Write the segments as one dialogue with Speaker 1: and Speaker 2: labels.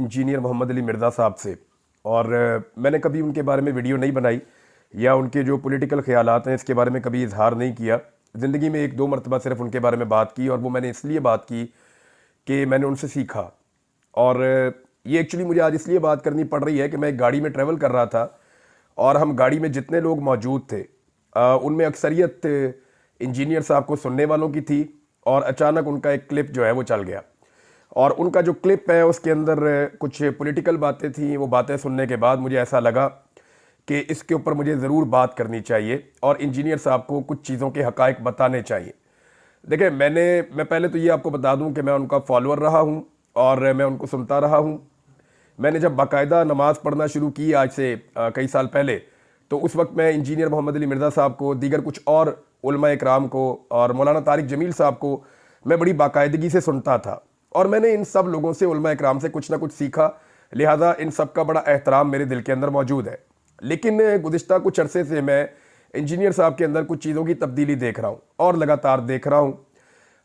Speaker 1: Engineer Mohammad Ali Mirza साहब से, और मैंने कभी उनके बारे में वीडियो नहीं बनाई या उनके जो पॉलिटिकल ख़यालात हैं इसके बारे में कभी इजहार नहीं किया। ज़िंदगी में एक दो मरतबा सिर्फ उनके बारे में बात की, और वो मैंने इसलिए बात की कि मैंने उनसे सीखा। और ये एक्चुअली मुझे आज इसलिए बात करनी पड़ रही है कि मैं एक गाड़ी में ट्रैवल कर रहा था और हम गाड़ी में जितने लोग मौजूद थे उनमें अक्सरियत इंजीनियर साहब को सुनने वालों की थी, और अचानक उनका एक क्लिप जो है वो चल गया, और उनका जो क्लिप है उसके अंदर कुछ पॉलिटिकल बातें थी। वो बातें सुनने के बाद मुझे ऐसा लगा कि इसके ऊपर मुझे ज़रूर बात करनी चाहिए और इंजीनियर साहब को कुछ चीज़ों के हक़ाइक़ बताने चाहिए। देखिए, मैं पहले तो ये आपको बता दूं कि मैं उनका फॉलोअर रहा हूं और मैं उनको सुनता रहा हूं। मैंने जब बाकायदा नमाज़ पढ़ना शुरू की आज से कई साल पहले, तो उस वक्त मैं इंजीनियर मोहम्मद अली मिर्ज़ा साहब को, दीगर कुछ और उलमा इकराम को और मौलाना तारिक जमील साहब को मैं बड़ी बाकायदगी से सुनता था, और मैंने इन सब लोगों से, उलमा इकराम से कुछ ना कुछ सीखा। लिहाजा इन सब का बड़ा एहतराम मेरे दिल के अंदर मौजूद है। लेकिन गुज़िश्ता कुछ अरसे से मैं इंजीनियर साहब के अंदर कुछ चीज़ों की तब्दीली देख रहा हूँ और लगातार देख रहा हूँ।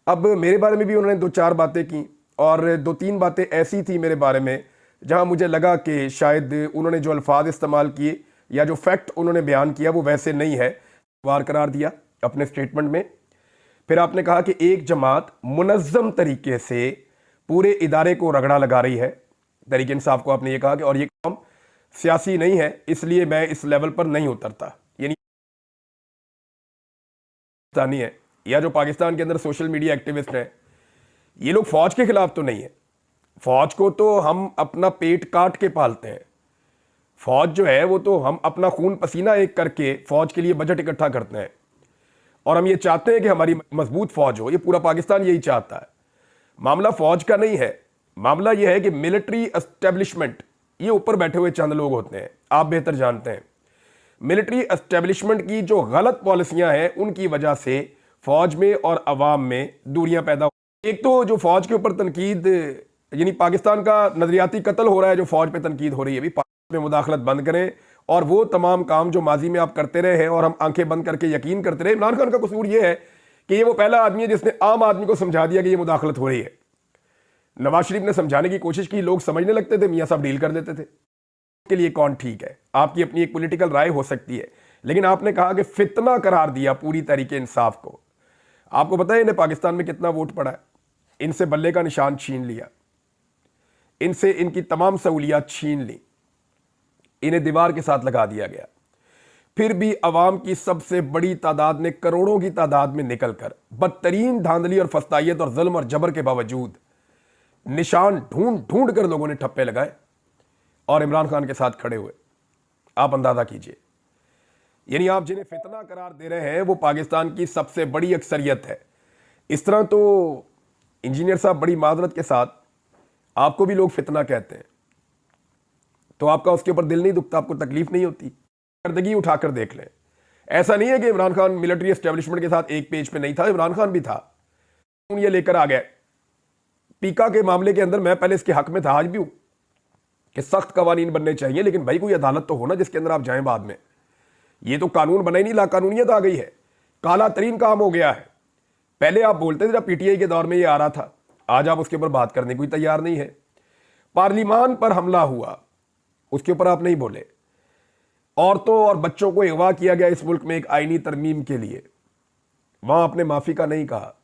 Speaker 1: अब मेरे बारे में भी उन्होंने दो चार बातें की, और दो तीन बातें ऐसी थी मेरे बारे में जहाँ मुझे लगा कि शायद उन्होंने जो अल्फाज इस्तेमाल किए या जो फैक्ट उन्होंने बयान किया वो वैसे नहीं है। वार करार दिया अपने स्टेटमेंट में। फिर आपने कहा कि एक जमात मुनज़्ज़म तरीके से पूरे इदारे को रगड़ा लगा रही है। तहरीक इंसाफ को आपने ये कहा कि और ये काम सियासी नहीं है, इसलिए मैं इस लेवल पर नहीं उतरता। यानी पाकिस्तानी है या जो पाकिस्तान के अंदर सोशल मीडिया एक्टिविस्ट हैं, ये लोग फौज के खिलाफ तो नहीं है। फौज को तो हम अपना पेट काट के पालते हैं। फौज जो है वो तो हम अपना खून पसीना एक करके फौज के लिए बजट इकट्ठा करते हैं, और हम ये चाहते हैं कि हमारी मजबूत फौज हो। ये पूरा पाकिस्तान यही चाहता है। मामला फौज का नहीं है, मामला यह है कि मिलिट्री एस्टेब्लिशमेंट, ये ऊपर बैठे हुए चंद लोग होते हैं, आप बेहतर जानते हैं। मिलिट्री एस्टेब्लिशमेंट की जो गलत पॉलिसियां हैं उनकी वजह से फौज में और अवाम में दूरियां पैदा। एक तो जो फौज के ऊपर तनकीद, यानी पाकिस्तान का नजरियाती कत्ल हो रहा है, जो फौज पे तनकीद हो रही है, भी में मुदाखलत बंद करें, और वो तमाम काम जो माजी में आप करते रहे हैं और हम आंखें बंद करके यकीन करते रहे। इमरान खान का कसूर ये है कि ये वो पहला आदमी है जिसने आम आदमी को समझा दिया कि ये मुदाखलत हो रही है। नवाज शरीफ ने समझाने की कोशिश की, लोग समझने लगते थे, मियां साहब डील कर देते थे। के लिए कौन ठीक है, आपकी अपनी एक पॉलिटिकल राय हो सकती है, लेकिन आपने कहा कि फितना करार दिया पूरी तरीके इंसाफ को। आपको पता है इन्हें पाकिस्तान में कितना वोट पड़ा है? इनसे बल्ले का निशान छीन लिया, इनसे इनकी तमाम सहूलियात छीन ली, इन्हें दीवार के साथ लगा दिया गया। फिर भी अवाम की सबसे बड़ी तादाद ने, करोड़ों की तादाद में निकलकर बदतरीन धांधली और फस्तायत और जुल्म और जबर के बावजूद निशान ढूंढ ढूंढ कर लोगों ने ठप्पे लगाए और इमरान खान के साथ खड़े हुए। आप अंदाजा कीजिए, यानी आप जिन्हें फितना करार दे रहे हैं वो पाकिस्तान की सबसे बड़ी अक्सरियत है। इस तरह तो इंजीनियर साहब, बड़ी माजरत के साथ, आपको भी लोग फितना कहते हैं, तो आपका उसके ऊपर दिल नहीं दुखता, आपको तकलीफ नहीं होती? गर्दगी उठाकर देख लें। ऐसा नहीं है कि इमरान खान मिलिट्री एस्टेब्लिशमेंट के साथ एक पेज पे नहीं था, इमरान खान भी था। ये लेकर आ गए पीका के मामले के अंदर। मैं पहले इसके हक में था, आज भी हूं कि सख्त कवानीन बनने चाहिए, लेकिन भाई कोई अदालत तो हो ना जिसके अंदर आप जाएं बाद में। ये तो कानून बना ही नहीं, लाकानूनियत आ गई है, काला तरीन काम हो गया है। पहले आप बोलते थे जब पीटीआई के दौर में ये आ रहा था, आज आप उसके ऊपर बात करने को तैयार नहीं है। पार्लियामान पर हमला हुआ, उसके ऊपर आप नहीं बोले। औरतों और बच्चों को अगवा किया गया इस मुल्क में एक आईनी तरमीम के लिए, वहां आपने माफी का नहीं कहा।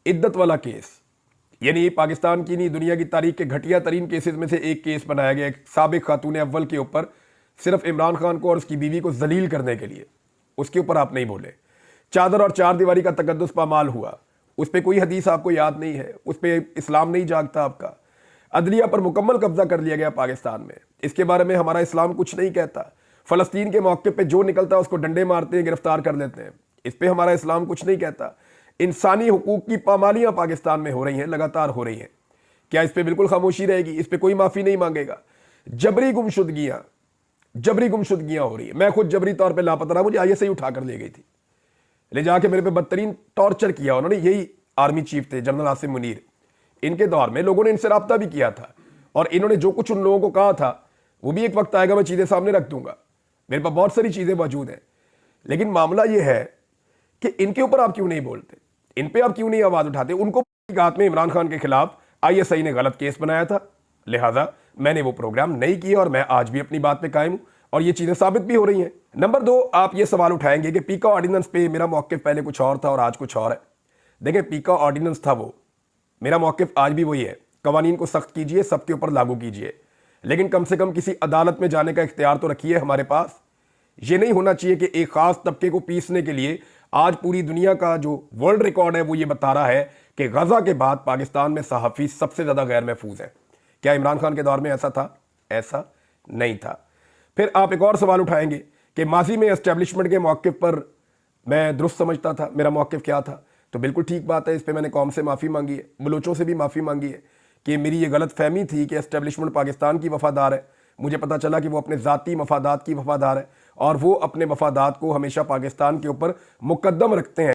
Speaker 1: इद्दत वाला केस, यानी पाकिस्तान की नहीं दुनिया की तारीख के घटिया तरीन केसेस में से एक केस बनाया गया एक साबिक खातून अव्वल के ऊपर, सिर्फ इमरान खान को और उसकी बीवी को जलील करने के लिए। उसके ऊपर आप नहीं बोले। चादर और चार दीवारी का तकद्दुस पामाल हुआ, उस पर कोई हदीस आपको याद नहीं है, उस पर इस्लाम नहीं जागता आपका। अदलिया पर मुकम्मल कब्जा कर लिया गया पाकिस्तान में, इसके बारे में हमारा इस्लाम कुछ नहीं कहता। फ़लस्तीन के मौके पे जो निकलता है उसको डंडे मारते हैं, गिरफ्तार कर लेते हैं, इस पर हमारा इस्लाम कुछ नहीं कहता। इंसानी हुकूक की पामालियां पाकिस्तान में हो रही हैं, लगातार हो रही हैं। क्या इस पर बिल्कुल खामोशी रहेगी? इस पर कोई माफ़ी नहीं मांगेगा। जबरी गुमशुदगियां हो रही है। मैं खुद जबरी तौर पर लापता रहा, मुझे आईएसआई उठा कर ले गई थी, ले जाके मेरे पे बदतरीन टॉर्चर किया उन्होंने। यही आर्मी चीफ थे जनरल आसिम मुनीर, इनके दौर में लोगों ने इनसे रब्ता भी किया था, और इन्होंने जो कुछ उन लोगों को कहा था वो भी एक वक्त आएगा मैं चीज़ें सामने रख दूंगा। मेरे पास बहुत सारी चीज़ें मौजूद हैं, लेकिन मामला यह है कि इनके ऊपर आप क्यों नहीं बोलते, इन पे आप क्यों नहीं आवाज़ उठाते? उनको में इमरान खान के खिलाफ आईएसआई ने गलत केस बनाया था, लिहाजा मैंने वो प्रोग्राम नहीं किए और मैं आज भी अपनी बात पे कायम हूं और ये चीजें साबित भी हो रही हैं। नंबर 2, आप ये सवाल उठाएंगे कि पीका ऑर्डिनेंस पे मेरा मौक़िफ़ पहले कुछ और था और आज कुछ और है। देखिए, पीका ऑर्डिनेंस था वो, मेरा मौक़िफ़ आज भी वही है। कवानीन को सख्त कीजिए, सबके ऊपर लागू कीजिए, लेकिन कम से कम किसी अदालत में जाने का इख्तियार तो रखिए हमारे पास। ये नहीं होना चाहिए कि एक खास तबके को पीसने के लिए आज पूरी दुनिया का जो वर्ल्ड रिकॉर्ड है वो ये बता रहा है कि गजा के बाद पाकिस्तान में सहाफ़ी सबसे ज़्यादा गैर महफूज है। क्या इमरान खान के दौर में ऐसा था? ऐसा नहीं था। फिर आप एक और सवाल उठाएंगे कि माजी में एस्टेब्लिशमेंट के मौक़िफ़ पर मैं दुरुस्त समझता था, मेरा मौक़िफ़ क्या था? तो बिल्कुल ठीक बात है, इस पर मैंने कौम से माफ़ी मांगी है, बलोचों से भी माफ़ी मांगी है कि मेरी ये गलत फहमी थी कि एस्टेब्लिशमेंट पाकिस्तान की वफादार है। मुझे पता चला कि वो अपने ज़ाती मफादात की वफादार है और वो अपने मफादात को हमेशा पाकिस्तान के ऊपर मुकद्दम रखते हैं।